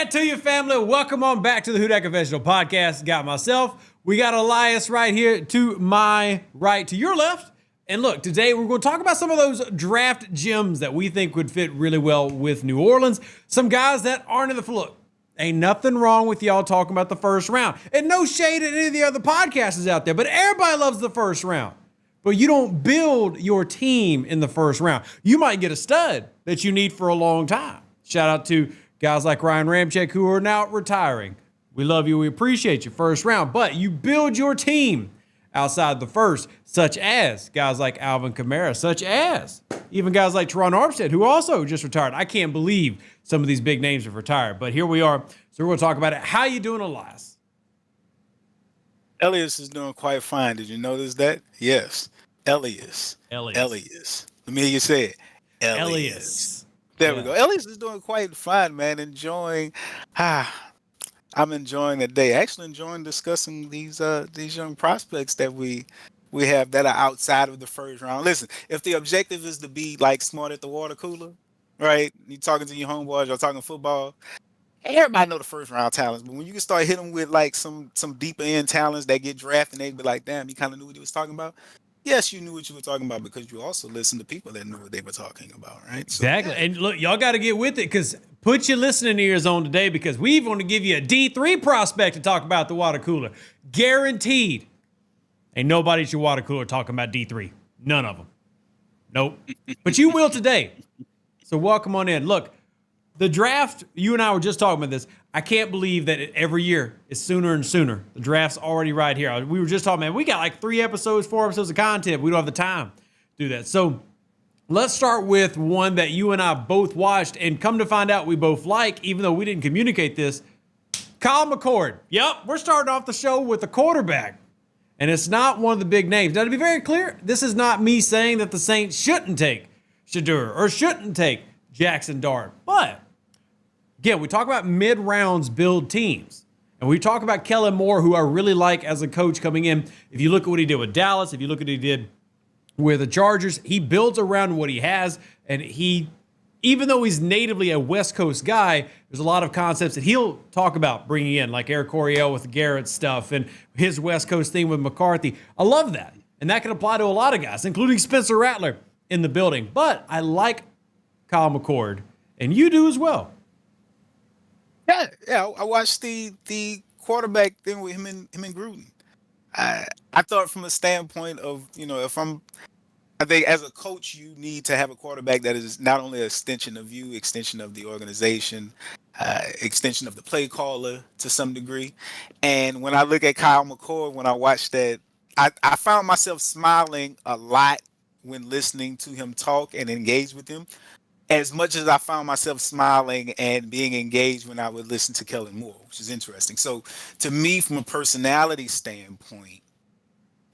it to you, family. Welcome on back to the Dat Confessional podcast. Got myself. We got Elias right here to my right, to your left. And look, today we're going to talk about some of those draft gems that we think would fit really well with New Orleans. Some guys that aren't in the look. Ain't nothing wrong with y'all talking about the first round. And no shade at any of the other podcasts out there, but everybody loves the first round. But you don't build your team in the first round. You might get a stud that you need for a long time. Shout out to guys like Ryan Ramczyk who are now retiring. We love you. We appreciate you first round. But you build your team outside the first, such as guys like Alvin Kamara, such as even guys like Teron Armstead, who also just retired. I can't believe some of these big names have retired. But here we are. So we're going to talk about it. How you doing, Elias? Ellias is doing quite fine. Did you notice that? Yes. Elias. Let me hear you say it. Ellias. There we go. Ellias is doing quite fine, man. I'm enjoying the day. Actually enjoying discussing these young prospects that we have that are outside of the first round. Listen, if the objective is to be like smart at the water cooler, right? You talking to your homeboys, you're talking football. Everybody know the first round talents, but when you can start hitting them with like some deeper end talents that get drafted, and they be like, damn, you kind of knew what he was talking about. Yes, you knew what you were talking about because you also listened to people that knew what they were talking about, right? So, exactly. Yeah. And look, y'all got to get with it because put your listening ears on today because we want to give you a D3 prospect to talk about the water cooler. Guaranteed. Ain't nobody at your water cooler talking about D3. None of them. Nope. But you will today. So welcome on in. Look, the draft, you and I were just talking about this. I can't believe that every year is sooner and sooner. The draft's already right here. We were just talking, man, we got like 4 episodes of content. We don't have the time to do that. So let's start with one that you and I both watched and come to find out we both like, even though we didn't communicate this. Kyle McCord. Yep, we're starting off the show with a quarterback. And it's not one of the big names. Now, to be very clear, this is not me saying that the Saints shouldn't take Shedeur or shouldn't take Jackson Dart. But again, we talk about mid-rounds build teams. And we talk about Kellen Moore, who I really like as a coach coming in. If you look at what he did with Dallas, if you look at what he did with the Chargers, he builds around what he has. And he, even though he's natively a West Coast guy, there's a lot of concepts that he'll talk about bringing in, like Eric Coryell with Garrett stuff and his West Coast thing with McCarthy. I love that. And that can apply to a lot of guys, including Spencer Rattler in the building. But I like Kyle McCord, and you do as well. Yeah. I watched the quarterback thing with him and Gruden. I thought from a standpoint of, I think as a coach, you need to have a quarterback that is not only an extension of you, extension of the organization, extension of the play caller to some degree. And when I look at Kyle McCord, when I watched that, I found myself smiling a lot when listening to him talk and engage with him, as much as I found myself smiling and being engaged when I would listen to Kellen Moore, which is interesting. So to me, from a personality standpoint,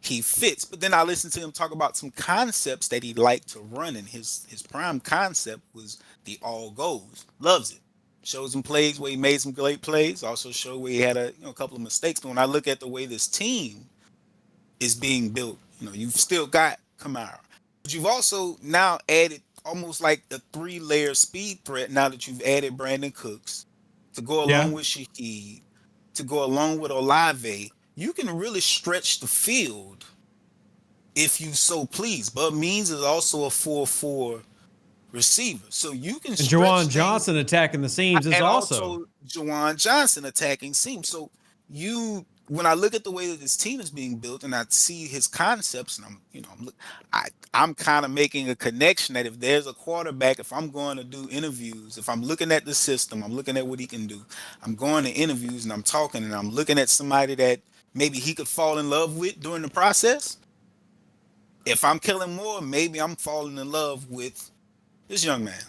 he fits. But then I listened to him talk about some concepts that he liked to run, and his prime concept was the all goes. Loves it. Shows him plays where he made some great plays. Also showed where he had a couple of mistakes. But when I look at the way this team is being built, you've still got Kamara, but you've also now added almost like the 3-layer speed threat. Now that you've added Brandon Cooks to go along with Shaheed, to go along with Olave, you can really stretch the field if you so please. But Means is also a 4-4 receiver. So you can stretch Juwan Johnson attacking the seams is also Juwan Johnson attacking seams. So when I look at the way that this team is being built and I see his concepts, and I'm kind of making a connection that if there's a quarterback, if I'm going to do interviews, if I'm looking at the system, I'm looking at what he can do, I'm going to interviews and I'm talking and I'm looking at somebody that maybe he could fall in love with during the process. If I'm Kellen Moore, maybe I'm falling in love with this young man.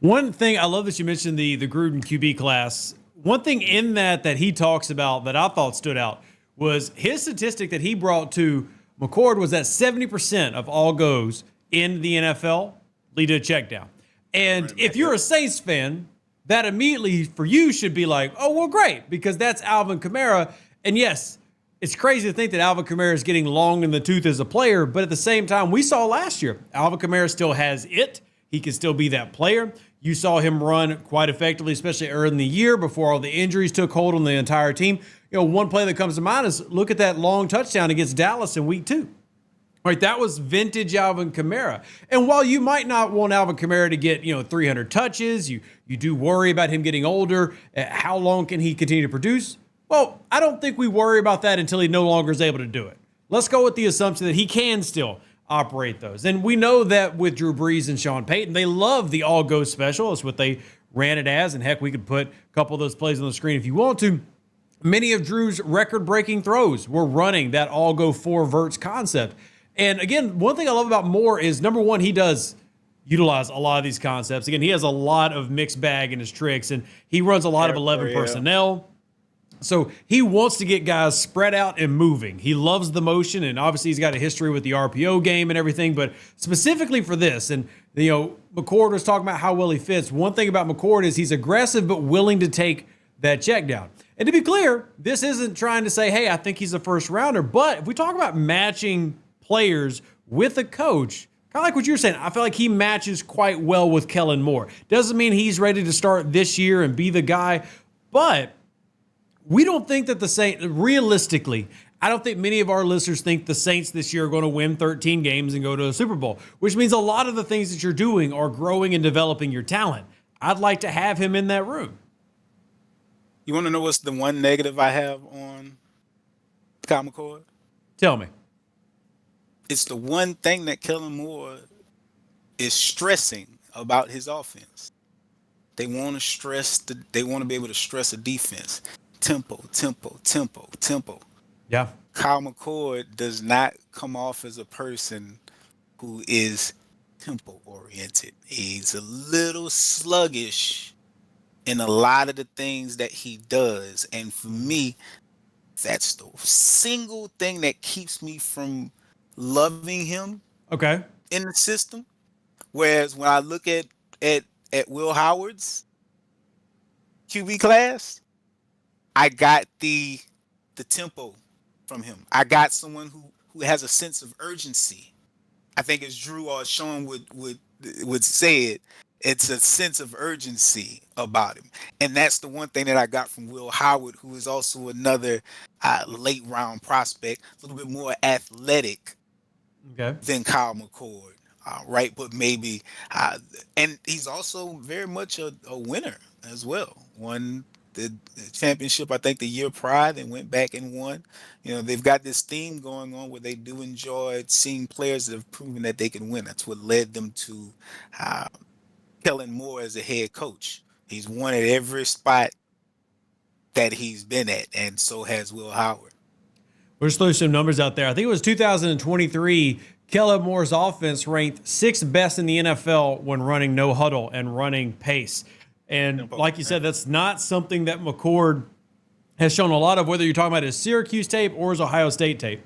One thing, I love that you mentioned the Gruden QB class. One thing in that he talks about that I thought stood out was his statistic that he brought to McCord was that 70% of all goes in the NFL lead to a check down. And if you're a Saints fan, that immediately for you should be like, oh, well, great, because that's Alvin Kamara. And yes, it's crazy to think that Alvin Kamara is getting long in the tooth as a player, but at the same time, we saw last year, Alvin Kamara still has it. He can still be that player. You saw him run quite effectively, especially early in the year before all the injuries took hold on the entire team. One play that comes to mind is look at that long touchdown against Dallas in week 2. Right, that was vintage Alvin Kamara. And while you might not want Alvin Kamara to get, 300 touches, you do worry about him getting older. How long can he continue to produce? Well, I don't think we worry about that until he no longer is able to do it. Let's go with the assumption that he can still operate those. And we know that with Drew Brees and Sean Payton, they love the all-go special. That's what they ran it as. And heck, we could put a couple of those plays on the screen if you want to. Many of Drew's record-breaking throws were running that all-go 4 verts concept. And again, one thing I love about Moore is, number one, he does utilize a lot of these concepts. Again, he has a lot of mixed bag in his tricks, and he runs a lot of 11 personnel. So he wants to get guys spread out and moving. He loves the motion, and obviously he's got a history with the RPO game and everything, but specifically for this, and McCord was talking about how well he fits. One thing about McCord is he's aggressive but willing to take that check down. And to be clear, this isn't trying to say, hey, I think he's a first rounder, but if we talk about matching players with a coach, kind of like what you're saying, I feel like he matches quite well with Kellen Moore. Doesn't mean he's ready to start this year and be the guy, but we don't think that the Saints, realistically, I don't think many of our listeners think the Saints this year are going to win 13 games and go to a Super Bowl, which means a lot of the things that you're doing are growing and developing your talent. I'd like to have him in that room. You want to know what's the one negative I have on Kyle McCord? Tell me. It's the one thing that Kellen Moore is stressing about his offense. They want to be able to stress a defense. Tempo, tempo, tempo, tempo. Yeah. Kyle McCord does not come off as a person who is tempo oriented. He's a little sluggish in a lot of the things that he does. And for me, that's the single thing that keeps me from loving him in the system. Whereas when I look at Will Howard's QB class, I got the tempo from him. I got someone who has a sense of urgency. I think as Drew or Sean would say it, it's a sense of urgency about him. And that's the one thing that I got from Will Howard, who is also another late round prospect, a little bit more athletic than Kyle McCord, right? But maybe, and he's also very much a winner as well. Won the championship, I think, the year prior, then went back and won. They've got this theme going on where they do enjoy seeing players that have proven that they can win. That's what led them to Kellen Moore as a head coach. He's won at every spot that he's been at, and so has Will Howard. We'll just throw some numbers out there. I think it was 2023, Kellen Moore's offense ranked 6th best in the NFL when running no huddle and running pace. And like you said, that's not something that McCord has shown a lot of, whether you're talking about his Syracuse tape or his Ohio State tape.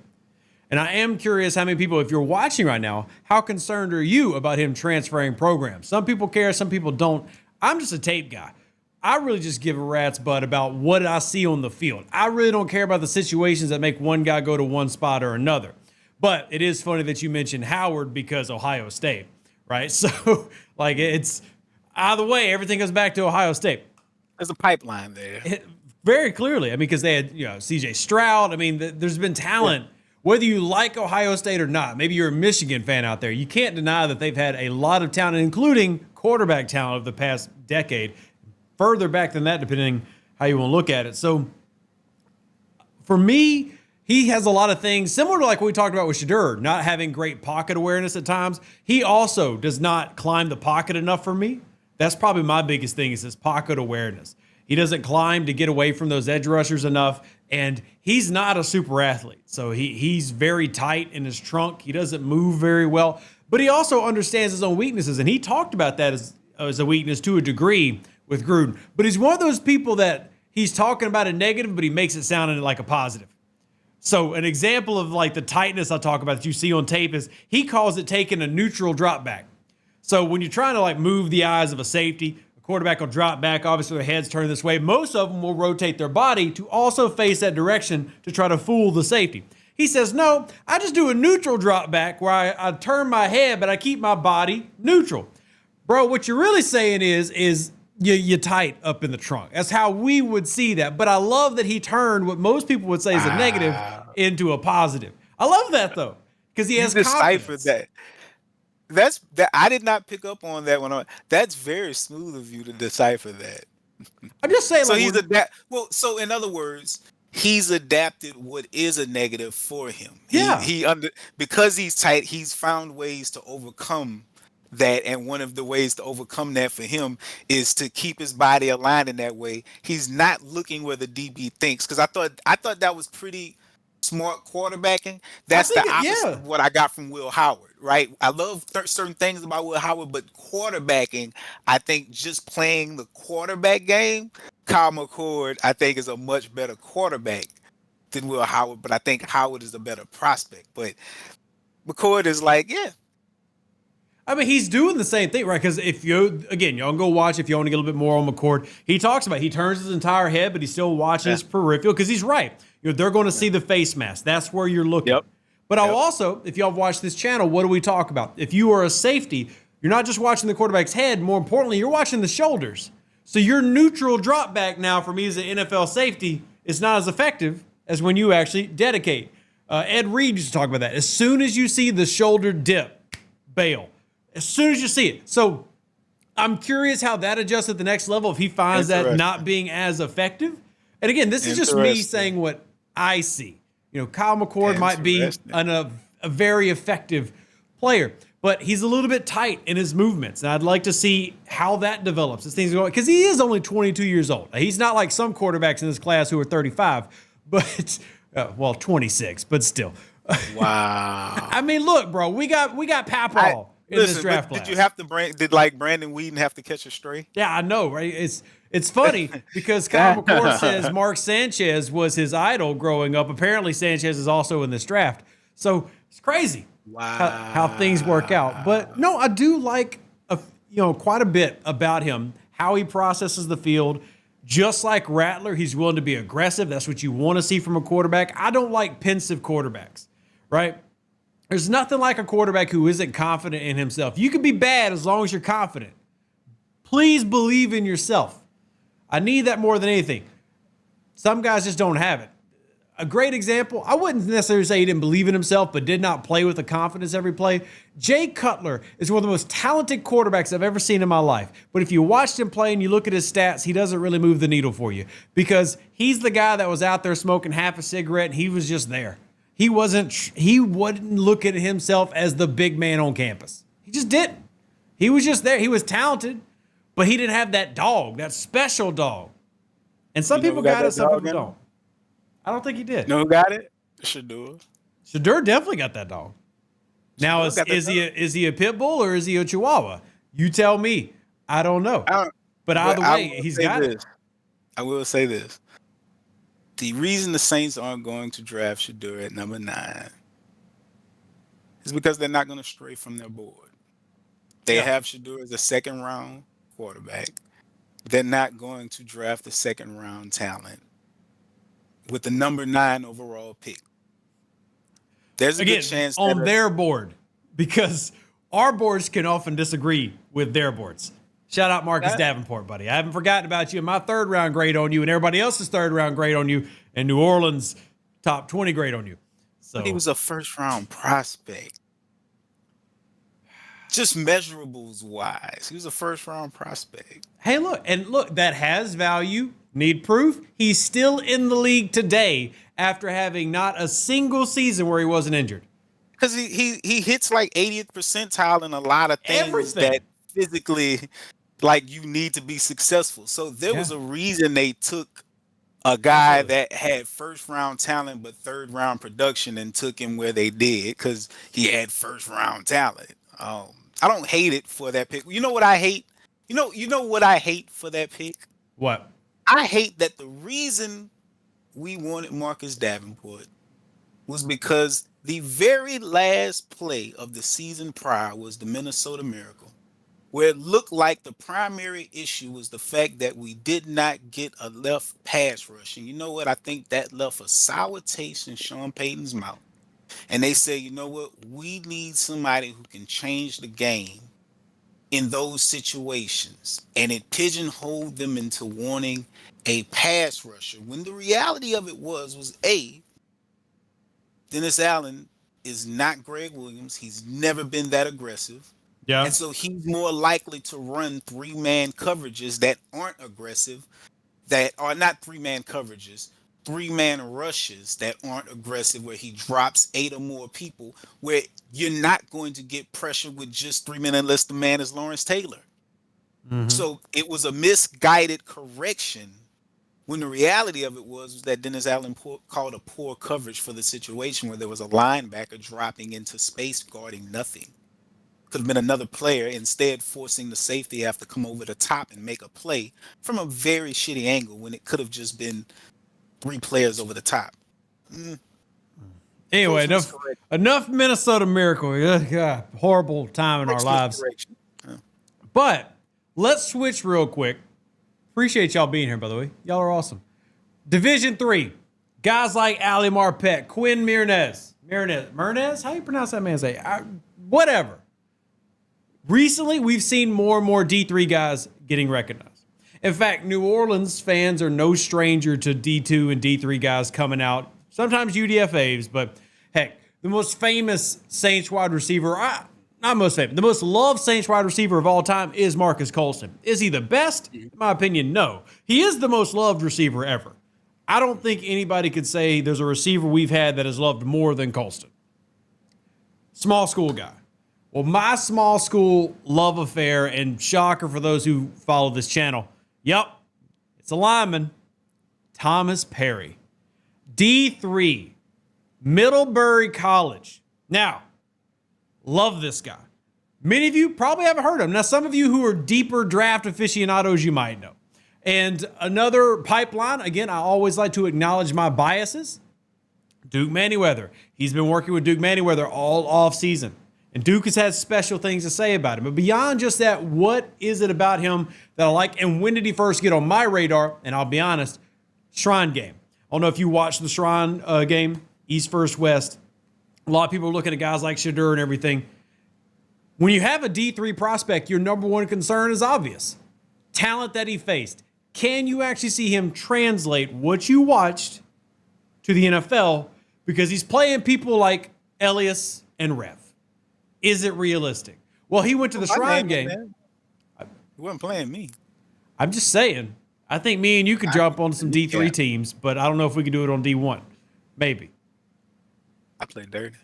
And I am curious how many people, if you're watching right now, how concerned are you about him transferring programs? Some people care, some people don't. I'm just a tape guy. I really just give a rat's butt about what I see on the field. I really don't care about the situations that make one guy go to one spot or another. But it is funny that you mentioned Howard because Ohio State, right? So, it's either way, everything goes back to Ohio State. There's a pipeline there. Very clearly. Because they had, C.J. Stroud. There's been talent. Yeah. Whether you like Ohio State or not, maybe you're a Michigan fan out there, you can't deny that they've had a lot of talent, including quarterback talent of the past decade. Further back than that, depending how you want to look at it. So, for me, he has a lot of things similar to like what we talked about with Shedeur, not having great pocket awareness at times. He also does not climb the pocket enough for me. That's probably my biggest thing is his pocket awareness. He doesn't climb to get away from those edge rushers enough, and he's not a super athlete. So he's very tight in his trunk. He doesn't move very well, but he also understands his own weaknesses, and he talked about that as a weakness to a degree with Gruden. But he's one of those people that he's talking about a negative, but he makes it sound like a positive. So an example of like the tightness I talk about that you see on tape is he calls it taking a neutral drop back. So when you're trying to like move the eyes of a safety, a quarterback will drop back. Obviously their head's turned this way. Most of them will rotate their body to also face that direction to try to fool the safety. He says, no, I just do a neutral drop back where I turn my head, but I keep my body neutral. Bro, what you're really saying is you tight up in the trunk. That's how we would see that. But I love that he turned what most people would say is a negative Wow. into a positive. I love that though, because he You has deciphered confidence. that. That I did not pick up on that one. That's very smooth of you to decipher that. I'm just saying, So like, he's when, adapt. Well, so in other words, he's adapted what is a negative for him. yeah, He under because he's tight. He's found ways to overcome that, and one of the ways to overcome that for him is to keep his body aligned in that way. He's not looking where the DB thinks. Because I thought that was pretty smart quarterbacking. I That's think the it, opposite yeah. of what I got from Will Howard. Right? I love certain things about Will Howard, but quarterbacking, I think just playing the quarterback game, Kyle McCord, I think, is a much better quarterback than Will Howard, but I think Howard is a better prospect. But McCord is like, yeah, I mean, he's doing the same thing, right? Because if you, again, y'all can go watch if you want to get a little bit more on McCord. He talks about he turns his entire head, but he's still watching yeah, his peripheral because he's right. They're going to see the face mask. That's where you're looking. yep, But I'll yep, also, if y'all have watched this channel, what do we talk about? If you are a safety, you're not just watching the quarterback's head. More importantly, you're watching the shoulders. So your neutral drop back now for me as an NFL safety is not as effective as when you actually dedicate. Ed Reed used to talk about that. As soon as you see the shoulder dip, bail. As soon as you see it. So I'm curious how that adjusts at the next level if he finds that not interesting, being as effective. And again, this is just me saying interesting, what I see. Kyle McCord might be interesting. a very effective player, but he's a little bit tight in his movements. And I'd like to see how that develops as things go, because he is only 22 years old. He's not like some quarterbacks in this class who are 35, but well, 26, but still. I Wow. mean, look, bro, we got I Papaw in this listen, draft but did you class. have to did like Brandon Whedon have to catch a stray? Yeah, I know, right? It's funny because Kyle McCord says Mark Sanchez was his idol growing up. Apparently, Sanchez is also in this draft. So it's crazy how things work out. But Wow. no, I do like quite a bit about him, how he processes the field. Just like Rattler, he's willing to be aggressive. That's what you want to see from a quarterback. I don't like pensive quarterbacks, right? There's nothing like a quarterback who isn't confident in himself. You can be bad as long as you're confident. Please believe in yourself. I need that more than anything. Some guys just don't have it. A great example, I wouldn't necessarily say he didn't believe in himself, but did not play with the confidence every play. Jay Cutler is one of the most talented quarterbacks I've ever seen in my life. But if you watched him play and you look at his stats, he doesn't really move the needle for you because he's the guy that was out there smoking half a cigarette and he was just there. He wouldn't look at himself as the big man on campus. He just didn't. He was just there. He was talented, but he didn't have that dog, that special dog. And some You know people who got got it, that some dog people in him? don't. I don't think he did. You know who got it? Shador. Shadur definitely got that dog. Now Shador got that dog. is he a pit bull or is he a chihuahua? You tell me. I don't know. I don't, But but either I way, will he's say got it. this. I will say this. The reason the Saints aren't going to draft Shador at number 9 is because they're not going to stray from their board. They Yeah. have Shador as a second round quarterback. They're not going to draft a second round talent with the number 9 overall pick. There's a good Again, chance on that their board, because our boards can often disagree with their boards. Shout out Marcus that, Davenport, buddy. I haven't forgotten about you and my third round grade on you and everybody else's third round grade on you and New Orleans top 20 grade on you. but he So was a first round prospect. Just measurables wise, he was a first round prospect. hey, look, that has value. Need proof? He's still in the league today after having not a single season where he wasn't injured. Because he hits like 80th percentile in a lot of things that Everything. physically, like, you need to be successful. So there Yeah, was a reason they took a guy absolutely. that had first round talent but third round production and took him where they did because he had first round talent. I don't hate it for that pick. You know what I hate? You know what I hate for that pick? What? I hate that the reason we wanted Marcus Davenport was because the very last play of the season prior was the Minnesota Miracle, where it looked like the primary issue was the fact that we did not get a left pass rush. And you know what? I think that left a sour taste in Sean Payton's mouth. And they said, you know what? We need somebody who can change the game in those situations, and it pigeonholed them into wanting a pass rusher. When the reality of it was Dennis Allen is not Greg Williams. He's never been that aggressive. Yeah. And so he's more likely to run three-man coverages that aren't aggressive, that are not three-man coverages, three-man rushes that aren't aggressive, where he drops 8 or more people, where you're not going to get pressure with just 3 men unless the man is Lawrence Taylor. So it was a misguided correction when the reality of it was that Dennis Allen called a poor coverage for the situation, where there was a linebacker dropping into space guarding nothing. Could have been another player, instead forcing the safety to have to come over the top and make a play from a very shitty angle, when it could have just been 3 players over the top. Anyway, Gross enough Minnesota Miracle. Yeah, horrible time in our lives. Yeah. But let's switch real quick. Appreciate y'all being here, by the way. Y'all are awesome. Division 3. Guys like Ali Marpet, Quinn Mernez? How do you pronounce that man's name? Whatever. Recently, we've seen more and more D3 guys getting recognized. In fact, New Orleans fans are no stranger to D2 and D3 guys coming out. Sometimes UDFAs, but heck, the most famous Saints wide receiver, not most famous, the most loved Saints wide receiver of all time is Marcus Colston. Is he the best? In my opinion, no. He is the most loved receiver ever. I don't think anybody could say there's a receiver we've had that is loved more than Colston. Small school guy. Well, my small school love affair, and shocker for those who follow this channel, yep, it's a lineman, Thomas Perry. D3, Middlebury College. Now, love this guy. Many of you probably haven't heard of him. Now, some of you who are deeper draft aficionados, you might know. And another pipeline, again, I always like to acknowledge my biases. Duke Manyweather. He's been working with Duke Manyweather all off season. And Duke has had special things to say about him. But beyond just that, what is it about him that I like? And when did he first get on my radar? And I'll be honest, Shrine game. I don't know if you watched the Shrine game, East versus West. A lot of people are looking at guys like Shadur and everything. When you have a D3 prospect, your number one concern is obvious. Talent that he faced. Can you actually see him translate what you watched to the NFL? Because he's playing people like Ellias and Rev. Is it realistic? Well, he went to the Shrine game. He wasn't playing me. I'm just saying. I think me and you could jump on some D3 teams, but I don't know if we can do it on D1. Maybe. I played dirty.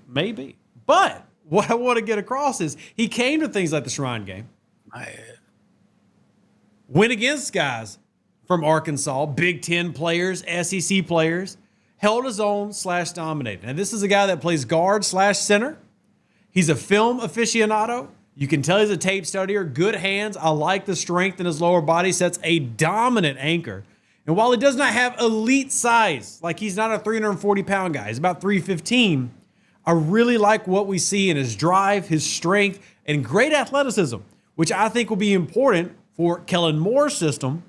Maybe. But what I want to get across is he came to things like the Shrine game. My head. Went against guys from Arkansas, Big Ten players, SEC players, held his own / dominated. And this is a guy that plays guard / center. He's a film aficionado. You can tell he's a tape studier, good hands. I like the strength in his lower body, sets a dominant anchor. And while he does not have elite size, like he's not a 340-pound guy, he's about 315, I really like what we see in his drive, his strength, and great athleticism, which I think will be important for Kellen Moore's system,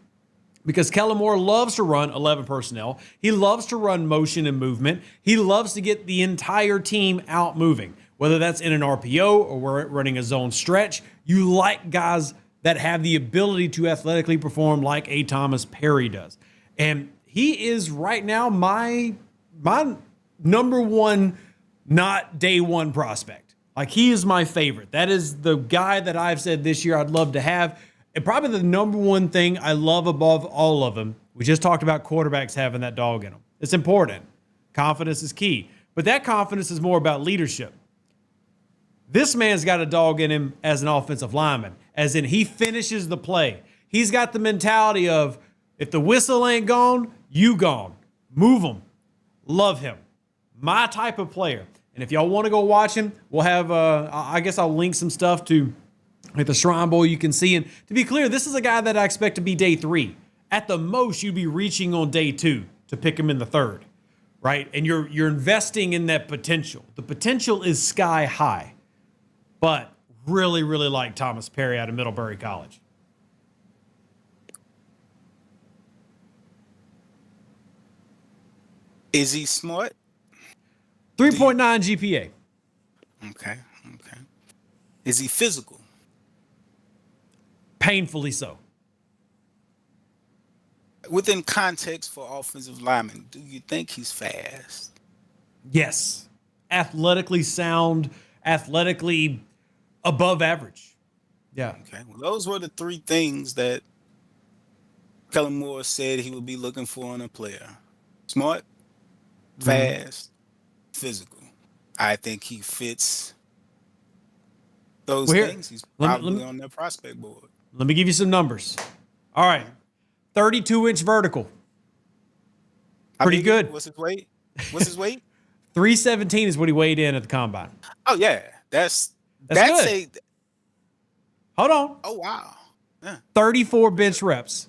because Kellen Moore loves to run 11 personnel. He loves to run motion and movement. He loves to get the entire team out moving, whether that's in an RPO or we're running a zone stretch. You like guys that have the ability to athletically perform like a Thomas Perry does. And he is right now my number one, not day one prospect. Like, he is my favorite. That is the guy that I've said this year I'd love to have. And probably the number one thing I love above all of them, we just talked about quarterbacks having that dog in them. It's important. Confidence is key. But that confidence is more about leadership. This man's got a dog in him as an offensive lineman, as in he finishes the play. He's got the mentality of, if the whistle ain't gone, you gone. Move him. Love him. My type of player. And if y'all want to go watch him, we'll have, I guess I'll link some stuff to at the Shrine Bowl you can see. And to be clear, this is a guy that I expect to be day 3. At the most, you'd be reaching on day 2 to pick him in the 3rd, right? And you're investing in that potential. The potential is sky high. But really, really like Thomas Perry out of Middlebury College. Is he smart? 3.9 GPA. Okay. Is he physical? Painfully so. Within context for offensive linemen, do you think he's fast? Yes. Athletically sound, athletically above average. Yeah. Okay, well, those were the three things that Kellen Moore said he would be looking for in a player: smart, fast, physical. I think he fits those Well, here, things. He's let me, let probably me, on their prospect board. let me give you some numbers. All right. 32-inch vertical. How Pretty big is he? good. What's his weight? What's his weight? 317 is what he weighed in at the combine. Oh yeah, that's That's that's good. a. Hold on. Oh wow. Yeah. 34 bench reps.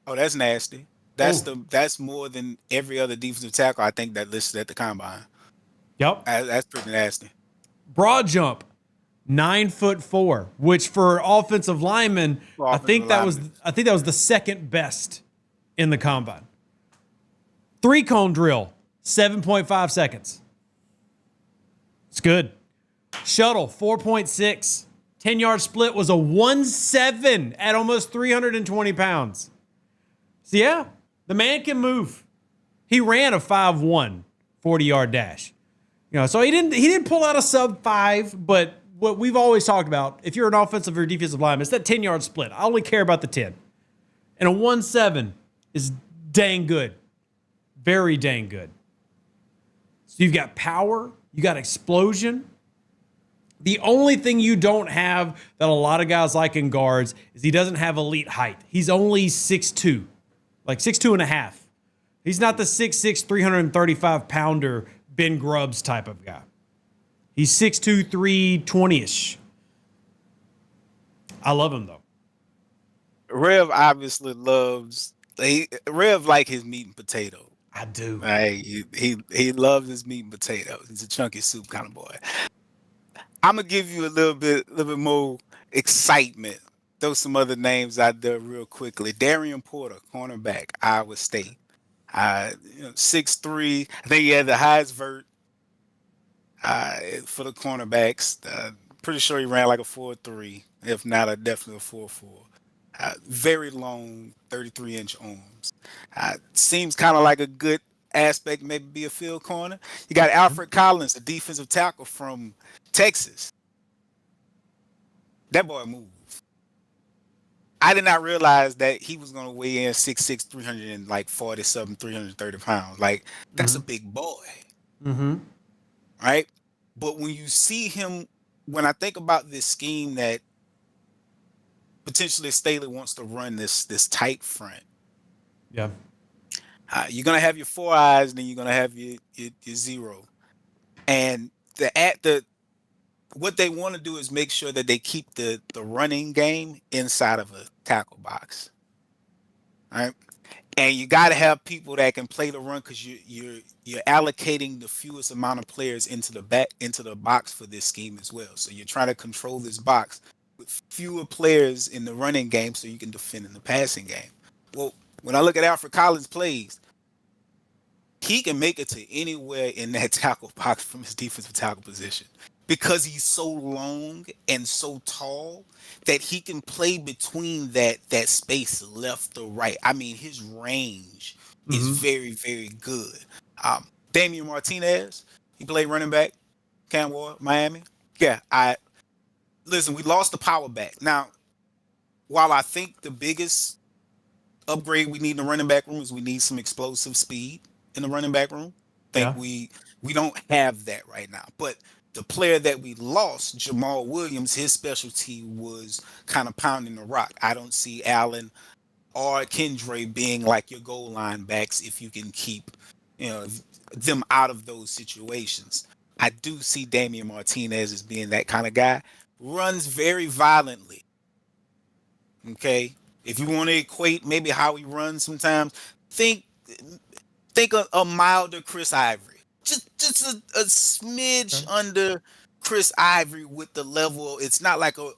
Oh, that's nasty. Oh, That's more than every other defensive tackle I think that listed at the combine. yep. That's pretty nasty. Broad jump, 9'4", which for offensive linemen, For I offensive think that was linemen. the second best in the combine. 3-cone drill, 7.5 seconds. It's good. Shuttle, 4.6. 10-yard split was a 1.7 at almost 320 pounds. So yeah, the man can move. He ran a 5.1 40-yard dash. So he didn't pull out a sub 5, but what we've always talked about, if you're an offensive or defensive lineman, it's that 10-yard split. I only care about the 10. And a 1.7 is dang good. Very dang good. So you've got power, you got explosion. The only thing you don't have that a lot of guys like in guards is he doesn't have elite height. He's only 6'2", like 6'2 and a half. He's not the 6'6", 335-pounder Ben Grubbs type of guy. He's 6'2", 320-ish. I love him, though. Rev obviously loves Rev like his meat and potato. I do. Right? He loves his meat and potatoes. He's a chunky soup kind of boy. I'm gonna give you a little bit more excitement. Throw some other names out there real quickly. Darian Porter, cornerback, Iowa State. 6'3". I think he had the highest vert for the cornerbacks. Pretty sure he ran like a 4.3, if not definitely a 4.4. Very long, 33-inch arms. Seems kind of like a good aspect, maybe be a field corner. You got Alfred Collins, a defensive tackle from Texas. That boy moved. I did not realize that he was going to weigh in 6'6", 340-something, 330 pounds. Like, that's a big boy. Right? But when you see him, when I think about this scheme that potentially Staley wants to run this tight front. Yeah. You're gonna have your 4 eyes, and then you're gonna have your zero. And what they want to do is make sure that they keep the running game inside of a tackle box. All right. And you got to have people that can play the run, because you're allocating the fewest amount of players into the box for this scheme as well. So you're trying to control this box with fewer players in the running game so you can defend in the passing game. Well, when I look at Alfred Collins' plays, he can make it to anywhere in that tackle box from his defensive tackle position, because he's so long and so tall that he can play between that space left or right. I mean, his range is very, very good. Damian Martinez, he played running back, Cam Ward, Miami. Yeah, listen, we lost the power back. Now, while I think the biggest upgrade we need in the running back room is we need some explosive speed in the running back room. Yeah. We don't have that right now. But the player that we lost, Jamal Williams, his specialty was kind of pounding the rock. I don't see Allen or Kendra being like your goal line backs if you can keep them out of those situations. I do see Damian Martinez as being that kind of guy. Runs very violently. Okay? If you want to equate maybe how he runs sometimes, think a milder Chris Ivory. Just a smidge under Chris Ivory with the level. It's not like a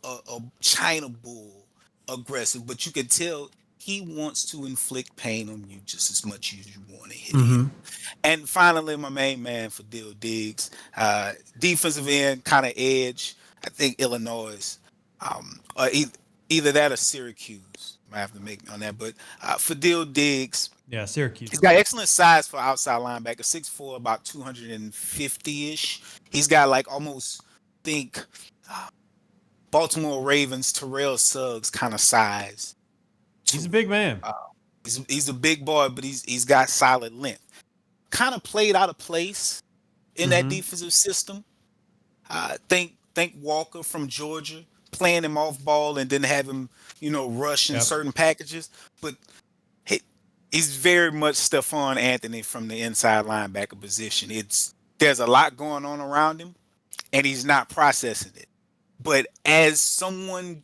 China Bull aggressive, but you can tell he wants to inflict pain on you just as much as you want to hit him. And finally, my main man for Dill Diggs, defensive end, kind of edge. I think Illinois. Either that or Syracuse. I have to make me on that. But Fadil Diggs, Yeah, Syracuse. he's got excellent size for outside linebacker, 6'4", about 250-ish. He's got like almost think Baltimore Ravens Terrell Suggs kind of size. He's a To big man. he's a big boy, but he's got solid length. Kind of played out of place in that defensive system. Think Walker from Georgia playing him off ball and then have him, rush in Yep. certain packages. But he's very much Stephon Anthony from the inside linebacker position. There's a lot going on around him, and he's not processing it. But as someone,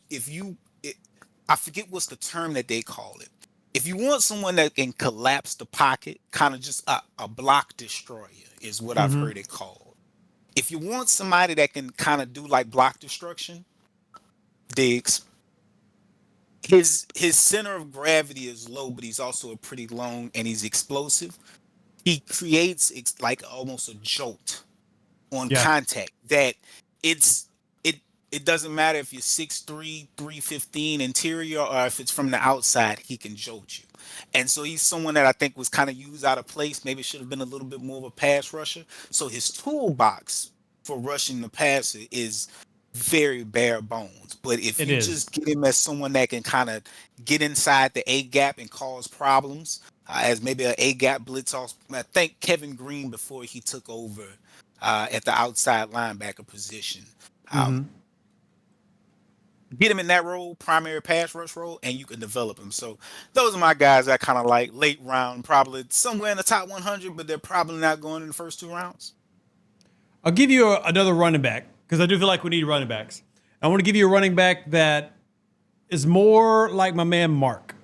I forget what's the term that they call it. If you want someone that can collapse the pocket, kind of just a block destroyer is what I've heard it called. If you want somebody that can kind of do like block destruction, Diggs, his center of gravity is low, but he's also a pretty long and he's explosive. He creates like almost a jolt on contact that it doesn't matter if you're 6'3", 315 interior or if it's from the outside, he can jolt you. And so he's someone that I think was kind of used out of place. Maybe should have been a little bit more of a pass rusher. So his toolbox for rushing the passer is very bare bones. But if you just get him as someone that can kind of get inside the A gap and cause problems, as maybe an A gap blitz off, I think Kevin Green before he took over at the outside linebacker position. Get him in that role, primary pass rush role, and you can develop him. So those are my guys that kind of like late round, probably somewhere in the top 100, but they're probably not going in the first 2 rounds. I'll give you another running back because I do feel like we need running backs. I want to give you a running back that is more like my man Mark.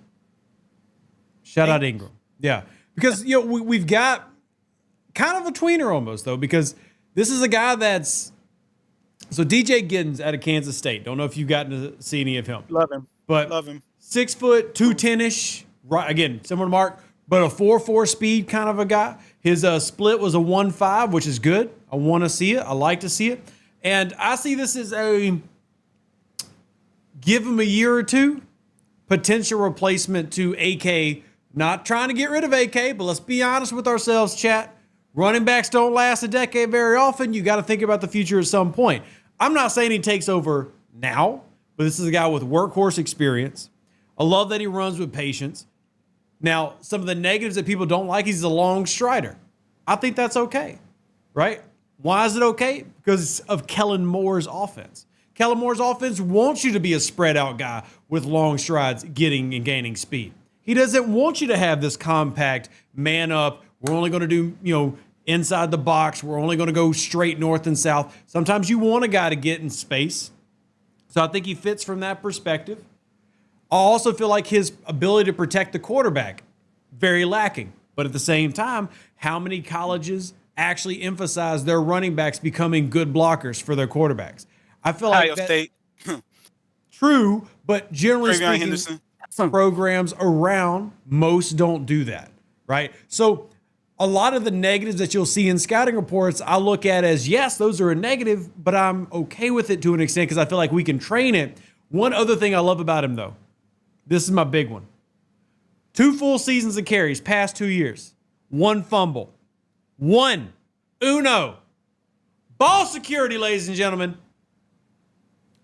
Shout out Ingram. Yeah. Because, we've got kind of a tweener almost, though, because this is a guy that's... So DJ Giddens out of Kansas State. Don't know if you've gotten to see any of him. Love him. But love him. 6 foot, 210-ish. Right, again, similar to Mark, but a 4.4 speed kind of a guy. His split was a 1.5, which is good. I want to see it. I like to see it. And I see this as give him a year or two, potential replacement to AK. Not trying to get rid of AK, but let's be honest with ourselves, chat. Running backs don't last a decade very often. You got to think about the future at some point. I'm not saying he takes over now, but this is a guy with workhorse experience. I love that he runs with patience. Now, some of the negatives that people don't like, he's a long strider. I think that's okay, right? Why is it okay? Because of Kellen Moore's offense. Kellen Moore's offense wants you to be a spread out guy with long strides, getting and gaining speed. He doesn't want you to have this compact man up. We're only going to do, inside the box. We're only going to go straight north and south. Sometimes you want a guy to get in space. So I think he fits from that perspective. I also feel like his ability to protect the quarterback, very lacking. But at the same time, how many colleges actually emphasize their running backs becoming good blockers for their quarterbacks? I feel like Ohio State. True, but generally Travion speaking, Henderson. programs around most don't do that, right? So a lot of the negatives that you'll see in scouting reports, I look at as, yes, those are a negative, but I'm okay with it to an extent because I feel like we can train it. One other thing I love about him, though, this is my big one. 2 full seasons of carries, past 2 years. 1 fumble. 1. Uno. Ball security, ladies and gentlemen.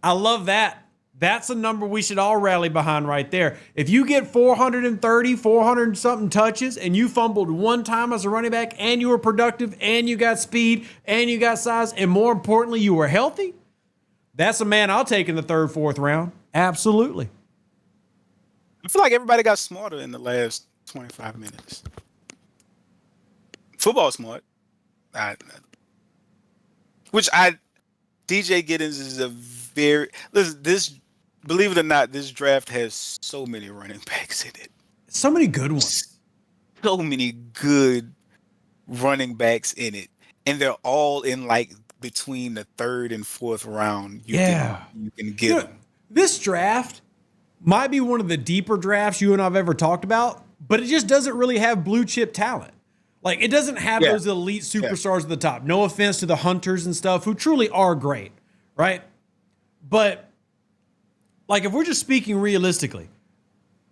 I love that. That's a number we should all rally behind right there. If you get 430, 400 something touches and you fumbled 1 time as a running back and you were productive and you got speed and you got size and more importantly, you were healthy, that's a man I'll take in the 3rd, 4th round. Absolutely. I feel like everybody got smarter in the last 25 minutes. Football smart. DJ Giddens is a very... Listen, believe it or not, this draft has so many running backs in it. So many good ones. So many good running backs in it. And they're all in like between the 3rd and 4th round. You can get them. This draft might be one of the deeper drafts you and I've ever talked about, but it just doesn't really have blue chip talent. Like, it doesn't have those elite superstars at the top. No offense to the Hunters and stuff who truly are great, right? But like if we're just speaking realistically,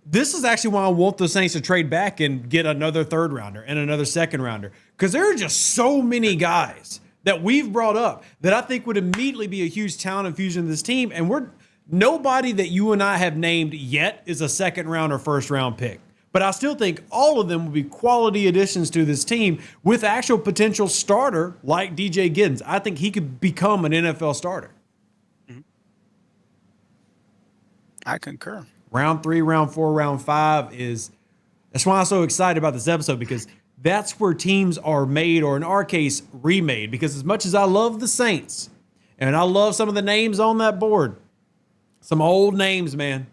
this is actually why I want the Saints to trade back and get another third rounder and another second rounder. Because there are just so many guys that we've brought up that I think would immediately be a huge talent infusion to this team. And nobody that you and I have named yet is a second round or first round pick. But I still think all of them will be quality additions to this team with actual potential starter like DJ Giddens. I think he could become an NFL starter. I concur. Round 3, round 4, round 5 that's why I'm so excited about this episode, because that's where teams are made, or in our case, remade. Because as much as I love the Saints and I love some of the names on that board, some old names, man.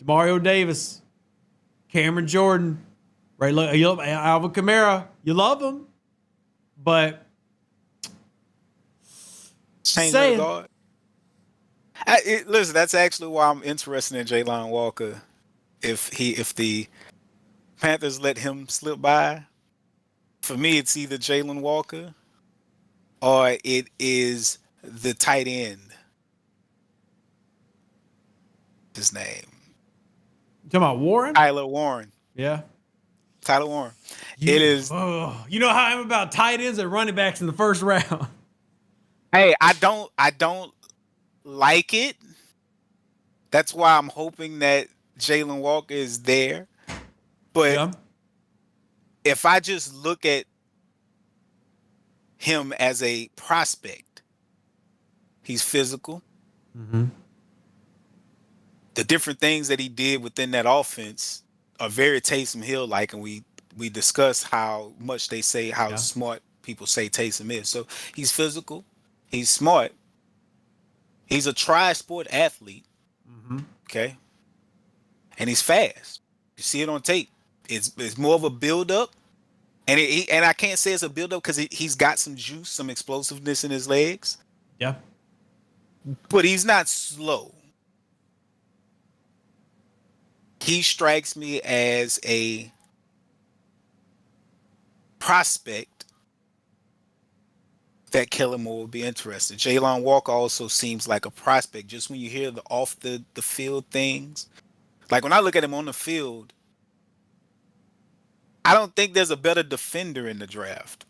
DeMario Davis, Cameron Jordan, Alvin Kamara, you love them, but saying. Listen, that's actually why I'm interested in Jalen Walker. If the Panthers let him slip by, for me, it's either Jalen Walker or it is the tight end. His name. You talking about Warren? Tyler Warren. Yeah. Tyler Warren. It is. Oh, you know how I'm about tight ends and running backs in the first round. Hey, I don't like it. That's why I'm hoping that Jalen Walker is there. But if I just look at him as a prospect, he's physical. Mm-hmm. The different things that he did within that offense are very Taysom Hill-like, and we discuss how much they say how smart people say Taysom is. So he's physical, he's smart. He's a tri-sport athlete, okay, and he's fast. You see it on tape. It's more of a build-up, and I can't say it's a build-up because he's got some juice, some explosiveness in his legs. Yeah, but he's not slow. He strikes me as a prospect that Kellen Moore would be interested. Jalen Walker also seems like a prospect. Just when you hear the off the field things, like when I look at him on the field, I don't think there's a better defender in the draft.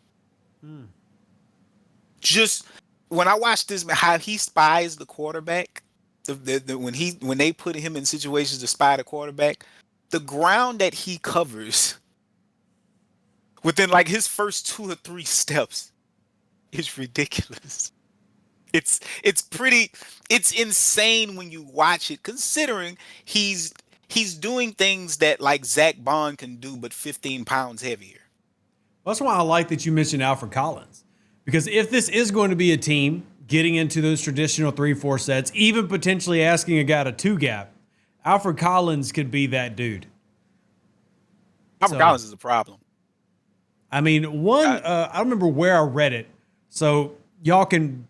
Just when I watch this, how he spies the quarterback, when they put him in situations to spy the quarterback, the ground that he covers within like his first 2 or 3 steps. It's ridiculous. It's insane when you watch it, considering he's doing things that like Zach Bond can do, but 15 pounds heavier. That's why I like that you mentioned Alfred Collins, because if this is going to be a team getting into those traditional 3-4 sets, even potentially asking a guy to 2-gap, Alfred Collins could be that dude. Alfred Collins is a problem. I mean, I don't remember where I read it, so y'all can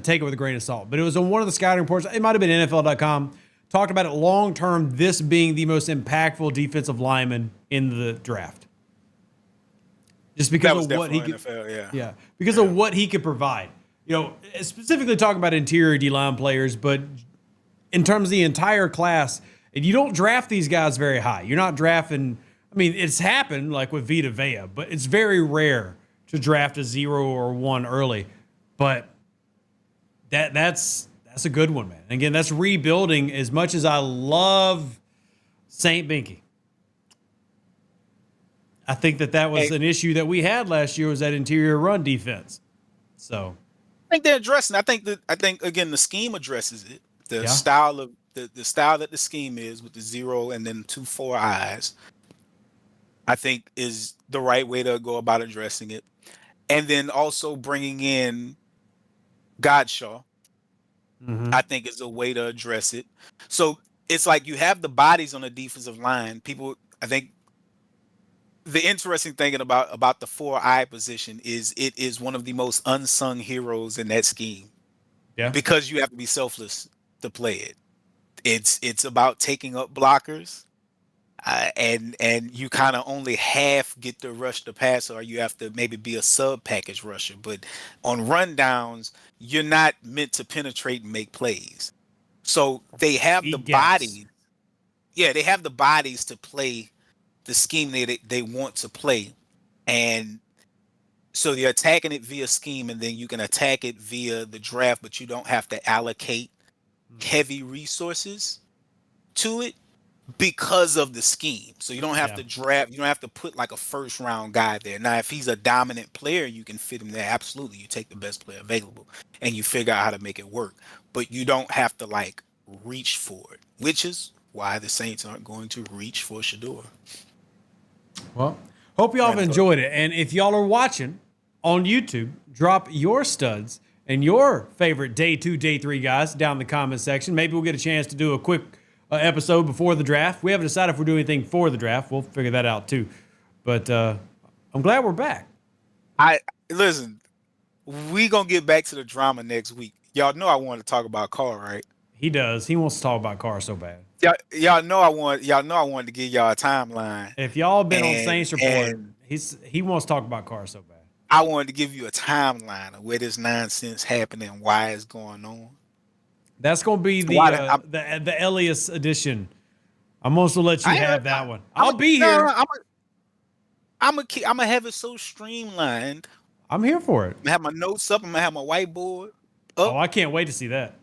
take it with a grain of salt. But it was on one of the scouting reports. It might have been NFL.com. Talked about it long term, this being the most impactful defensive lineman in the draft. Just because of what he could, NFL, because of what he could provide. Specifically talking about interior D-line players, but in terms of the entire class, and you don't draft these guys very high. You're not drafting. I mean, it's happened like with Vita Vea, but it's very rare to draft a 0 or 1 early. But that's a good one, man. And again, that's rebuilding. As much as I love Saint Binky, I think that was an issue that we had last year, was that interior run defense. So I think they're addressing. I think again the scheme addresses it. The style of the style that the scheme is with the 0 and then 2-4 eyes, I think is the right way to go about addressing it. And then also bringing in Godshaw, I think is a way to address it. So it's like you have the bodies on the defensive line. I think the interesting thing about the 4-eye position is it is one of the most unsung heroes in that scheme. Yeah. Because you have to be selfless to play it. It's about taking up blockers. And you kind of only half get to rush the passer, or you have to maybe be a sub package rusher. But on rundowns, you're not meant to penetrate and make plays. So they have the Big gaps. bodies. Yeah, they have the bodies to play the scheme they want to play. And so they're attacking it via scheme, and then you can attack it via the draft, but you don't have to allocate heavy resources to it because of the scheme. So you don't have to draft, you don't have to put like a first round guy there. Now, if he's a dominant player, you can fit him there. Absolutely. You take the best player available and you figure out how to make it work. But you don't have to like reach for it, which is why the Saints aren't going to reach for Shador. Well, hope y'all have enjoyed it. And if y'all are watching on YouTube, drop your studs and your favorite day 2, day 3 guys down in the comment section. Maybe we'll get a chance to do a quick episode before the draft. We haven't decided if we're doing anything for the draft. We'll figure that out too. But I'm glad we're back. Listen, we gonna get back to the drama next week. Y'all know I wanted to talk about Carr, right? He does. He wants to talk about Carr so bad. Y'all know I wanted to give y'all a timeline. If y'all been on Saints Report, he wants to talk about Carr so bad. I wanted to give you a timeline of where this nonsense happened and why it's going on. That's going to be the Ellias edition. I'm also let you have that one. I'll be here. I'm gonna have it so streamlined. I'm here for it. I'm gonna have my notes up. I'm gonna have my whiteboard up. Oh, I can't wait to see that.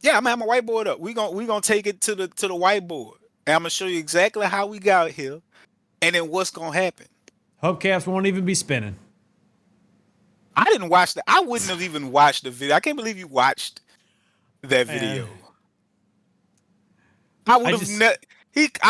Yeah, I'm gonna have my whiteboard up. We gonna take it to the whiteboard, and I'm gonna show you exactly how we got here, and then what's gonna happen. Hubcaps won't even be spinning. I didn't watch that. I wouldn't have even watched the video. I can't believe you watched that video. I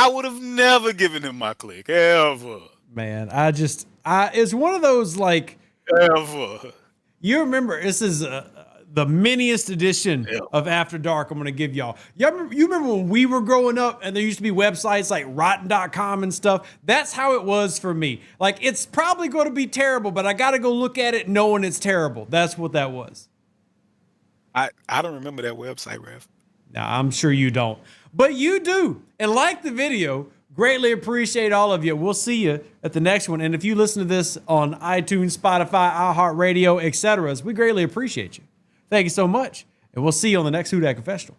would have never given him my click ever. Man, it's one of those like ever. You remember this is the miniest edition of After Dark I'm going to give y'all. You remember when we were growing up and there used to be websites like rotten.com and stuff? That's how it was for me. Like, it's probably going to be terrible, but I got to go look at it knowing it's terrible. That's what that was. I don't remember that website, Rev. Now, I'm sure you don't. But you do. And like the video, greatly appreciate all of you. We'll see you at the next one. And if you listen to this on iTunes, Spotify, iHeart Radio, etc., we greatly appreciate you. Thank you so much. And we'll see you on the next Dat Confessional.